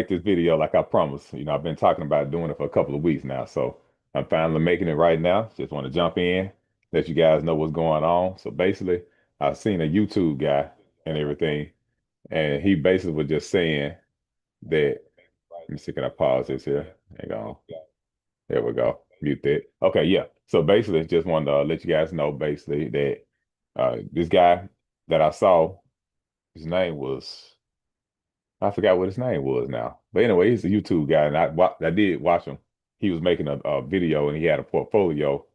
make this video like I promised. I've been talking about doing it for a couple of weeks now, so I'm finally making it right now. Just want to jump in, let you guys know what's going on. So basically, I've seen a YouTube guy and everything, and he basically was just saying that. Let me see, can I pause this here? Hang on. There we go. Mute that. Okay, yeah. So basically, just wanted to let you guys know basically that this guy that I saw, his name was. I forgot what his name was now. But anyway, he's a YouTube guy, and I did watch him. He was making a video, and he had a portfolio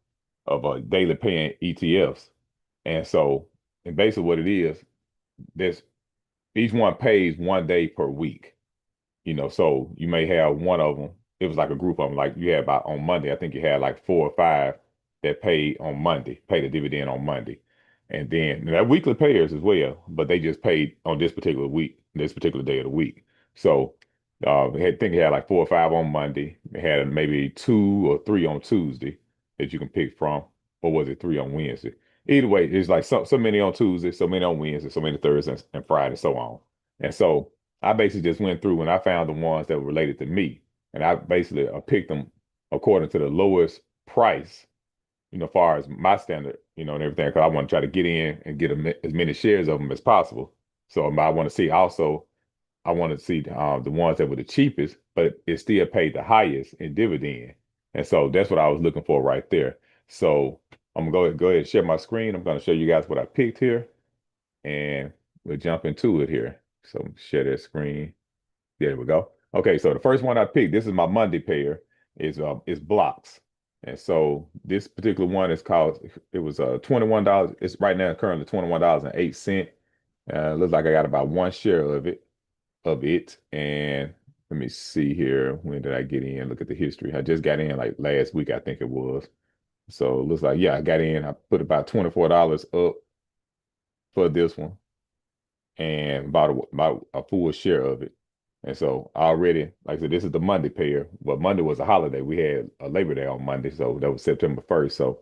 of daily paying ETFs. And so, and basically what it is, this each one pays 1 day per week. So you may have one of them. It was like a group of them. Like you had about on Monday, I think you had like 4 or 5 that paid on Monday, paid a dividend on Monday. And then that weekly payers as well, but they just paid on this particular week, this particular day of the week. So I think it had like 4 or 5 on Monday. They had maybe 2 or 3 on Tuesday that you can pick from, or was it 3 on Wednesday? Either way, it's like so many on Tuesday, so many on Wednesday, so many Thursday and Friday, so on. And so I basically just went through and I found the ones that were related to me. And I basically picked them according to the lowest price, far as my standard, and everything, because I want to try to get in and get as many shares of them as possible. So I want to see also, I want to see the ones that were the cheapest, but it still paid the highest in dividend. And so that's what I was looking for right there. So I'm gonna go ahead and share my screen. I'm going to show you guys what I picked here, and we'll jump into it here. So share that screen. There we go. Okay, so the first one I picked, this is my Monday pair, is blocks. And so this particular one is called, it was $21. It's right now currently $21.08. Looks like I got about one share of it. And let me see here. When did I get in? Look at the history. I just got in like last week, I think it was. So it looks like, yeah, I got in. I put about $24 up for this one and about a full share of it. And so already, like I said, this is the Monday pair. But Monday was a holiday. We had a Labor Day on Monday, so that was September 1st. So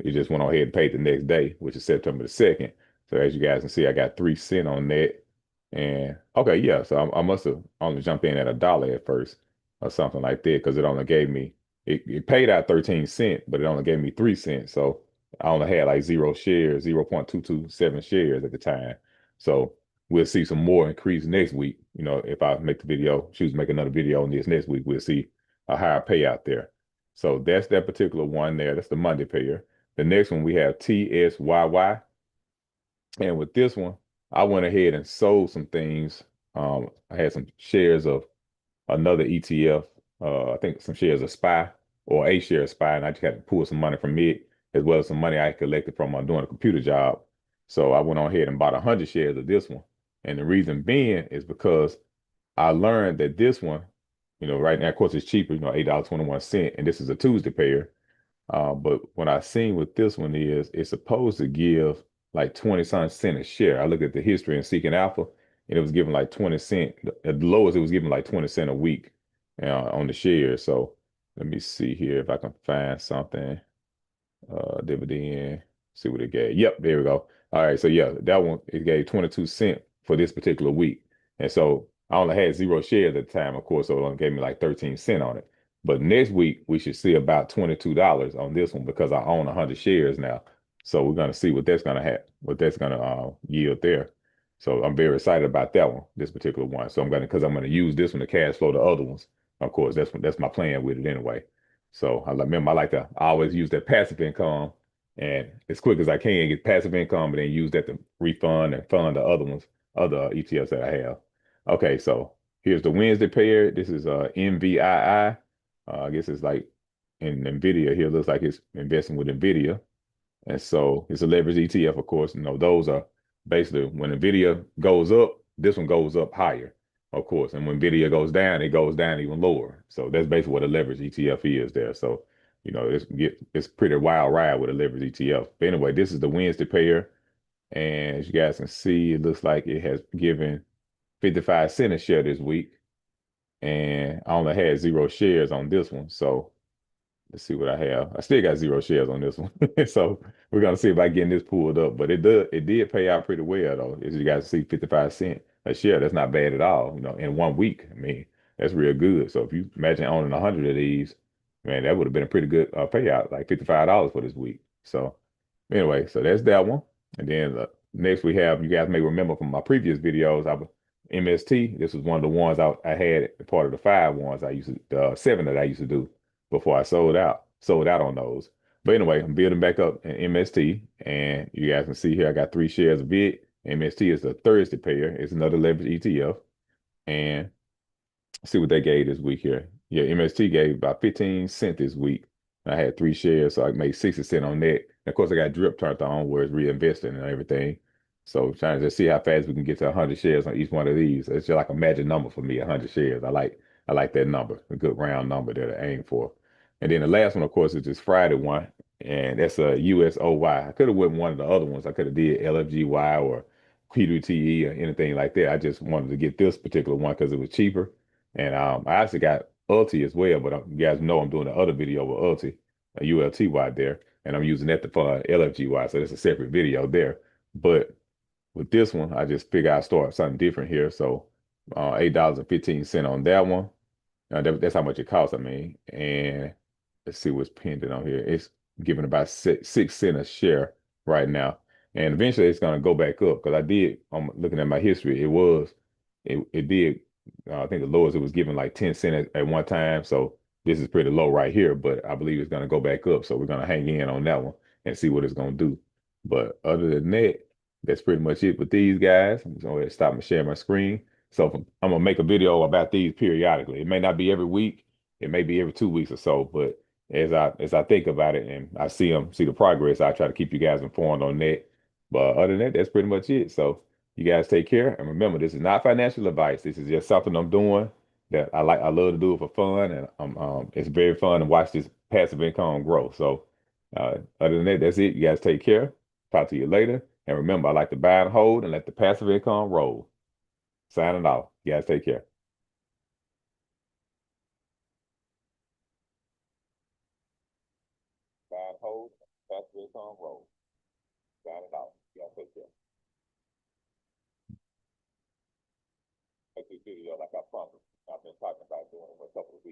you just went on ahead and paid the next day, which is September the 2nd. So as you guys can see, I got 3 cents on that. And okay, yeah, so I must have only jumped in at $1 at first or something like that because it only gave me, it paid out 13 cents, but it only gave me 3 cents. So I only had like 0 shares, 0.227 shares at the time. So we'll see some more increase next week. If I make the video, choose to make another video on this next week, we'll see a higher payout there. So that's that particular one there. That's the Monday payer. The next one we have TSYY. And with this one, I went ahead and sold some things. I had some shares of another ETF. I think some shares of SPY or a share of SPY, and I just had to pull some money from it as well as some money I collected from doing a computer job. So I went on ahead and bought 100 shares of this one. And the reason being is because I learned that this one, right now, of course, it's cheaper, $8.21, and this is a Tuesday pair. But what I seen with this one is it's supposed to give like 20 some cent a share. I looked at the history in Seeking Alpha, and it was giving like 20 cent. At the lowest, it was giving like 20 cent a week on the shares. So let me see here if I can find something. Dividend, see what it gave. Yep, there we go. All right, so yeah, that one it gave 22 cents for this particular week. And so I only had 0 shares at the time, of course, so it only gave me like 13 cents on it. But next week we should see about $22 on this one because I own 100 shares now. So we're gonna see what that's gonna have, what that's gonna yield there. So I'm very excited about that one, this particular one. So because I'm gonna use this one to cash flow the other ones. Of course, that's my plan with it anyway. So I remember I like to always use that passive income and as quick as I can get passive income and then use that to refund and fund the other ones, other ETFs that I have. Okay, so here's the Wednesday pair. This is NVII. I guess it's like in NVIDIA here. Looks like it's investing with NVIDIA. And so it's a leverage ETF, of course. Those are basically when NVIDIA goes up, this one goes up higher, of course. And when NVIDIA goes down, it goes down even lower. So that's basically what a leverage ETF is there. So, it's pretty wild ride with a leverage ETF. But anyway, this is the Wednesday pair. And as you guys can see, it looks like it has given 55 cents a share this week. And I only had 0 shares on this one. So let's see what I have. I still got 0 shares on this one. So we're gonna see if I get this pulled up. But it did pay out pretty well though. As you guys see, 55 cents a share. That's not bad at all, in 1 week. I mean, That's real good. So if you imagine owning 100 of these, man, that would have been a pretty good payout, like $55 for this week. So anyway, so that's that one. And then next we have, you guys may remember from my previous videos, MST. This was one of the ones I had part of the five ones I used to, seven that I used to do before I sold out on those. But anyway, I'm building back up in MST, and you guys can see here I got 3 shares of it. MST is a Thursday pair. It's another leverage ETF, and see what they gave this week here. Yeah, MST gave about 15 cents this week. I had 3 shares, so I made 60 cents on that. And of course, I got drip turned on where it's reinvesting and everything. So trying to just see how fast we can get to 100 shares on each one of these. It's just like a magic number for me, 100 shares. I like that number, a good round number that I aim for. And then the last one, of course, is this Friday one, and that's a USOY. I could have went one of the other ones. I could have did LFGY or QDTE or anything like that. I just wanted to get this particular one because it was cheaper. And I actually got Ulti as well, but you guys know I'm doing the other video with Ulti, a ULTY there, and I'm using that to fund LFGY, so that's a separate video there. But with this one, I just figured I'd start something different here. So $8.15 on that one. That's how much it costs, I mean. And let's see what's pending on here. It's giving about 6 cents a share right now. And eventually it's going to go back up because I did, I'm looking at my history, it did, I think the lowest it was giving like 10 cents at one time. So this is pretty low right here, but I believe it's going to go back up. So we're going to hang in on that one and see what it's going to do. But other than that, that's pretty much it with these guys. I'm just going to stop and share my screen. So I'm gonna make a video about these periodically. It may not be every week, it may be every 2 weeks or so, but as I think about it and I see the progress, I try to keep you guys informed on that. But other than that, that's pretty much it. So you guys take care. And remember, this is not financial advice. This is just something I'm doing that I like. I love to do it for fun, and it's very fun to watch this passive income grow. So other than that, that's it. You guys take care. Talk to you later. And remember, I like to buy and hold and let the passive income roll. Signing off. You guys take care. Buy and hold, passive income roll. Signing off. You guys take care. Make this video like I promised. I've been talking about doing it for a couple of